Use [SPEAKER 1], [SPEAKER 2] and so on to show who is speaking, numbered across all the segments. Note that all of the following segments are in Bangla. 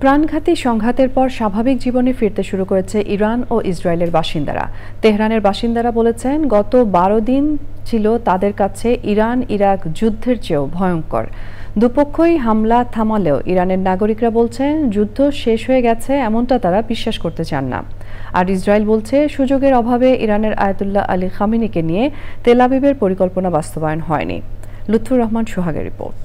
[SPEAKER 1] প্রাণঘাতী সংঘাতের পর স্বাভাবিক জীবনে ফিরতে শুরু করেছে ইরান ও ইসরায়েলের বাসিন্দারা। তেহরানের বাসিন্দারা বলেছেন, গত 12 দিন ছিল তাদের কাছে ইরান ইরাক যুদ্ধের চেয়েও ভয়ঙ্কর। দুপক্ষই হামলা থামালেও ইরানের নাগরিকরা বলছেন যুদ্ধ শেষ হয়ে গেছে এমনটা তারা বিশ্বাস করতে চান না। আর ইসরায়েল বলছে সুযোগের অভাবে ইরানের আয়াতুল্লাহ আলী খামেনিকে নিয়ে তেল আবিবের পরিকল্পনা বাস্তবায়ন হয়নি। লুৎফুর রহমান সোহাগের রিপোর্ট।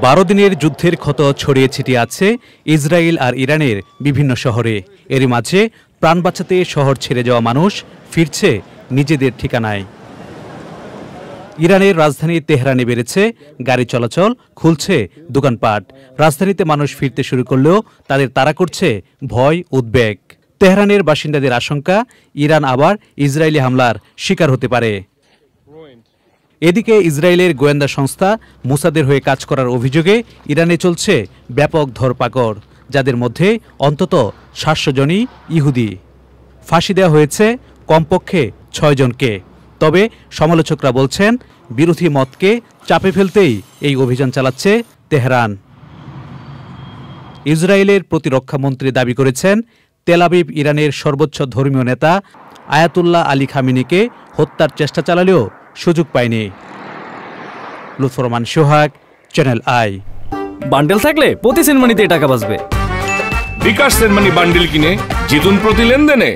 [SPEAKER 2] 12 দিনের যুদ্ধের ক্ষত ছড়িয়ে ছিটিয়ে আছে ইসরায়েল আর ইরানের বিভিন্ন শহরে। এরই মাঝে প্রাণ বাঁচাতে শহর ছেড়ে যাওয়া মানুষ ফিরছে নিজেদের ঠিকানায়। ইরানের রাজধানী তেহরানে বেড়েছে গাড়ি চলাচল, খুলছে দোকানপাট। রাজধানীতে মানুষ ফিরতে শুরু করলেও তাদের তাড়া করছে ভয়, উদ্বেগ। তেহরানের বাসিন্দাদের আশঙ্কা ইরান আবার ইসরায়েলি হামলার শিকার হতে পারে। এদিকে ইসরায়েলের গোয়েন্দা সংস্থা মোসাদের হয়ে কাজ করার অভিযোগে ইরানে চলছে ব্যাপক ধরপাকড়, যাদের মধ্যে অন্তত 700 জনই ইহুদি। ফাঁসি দেওয়া হয়েছে কমপক্ষে 6 জনকে। তবে সমালোচকরা বলছেন বিরোধী মতকে চাপে ফেলতেই এই অভিযান চালাচ্ছে তেহরান। ইসরায়েলের প্রতিরক্ষামন্ত্রী দাবি করেছেন তেল আবিব ইরানের সর্বোচ্চ ধর্মীয় নেতা আয়াতুল্লাহ আলী খামেনিকে হত্যার চেষ্টা চালালেও সুযোগ পায়নি। লুৎফুর রহমান সোহাগ, চ্যানেল আই।
[SPEAKER 3] বান্ডেল থাকলে প্রতি সেনমানিতে টাকা বাঁচবে।
[SPEAKER 4] বিকাশ সেনমানি বান্ডেল কিনে জিতুন প্রতি লেনদেনে।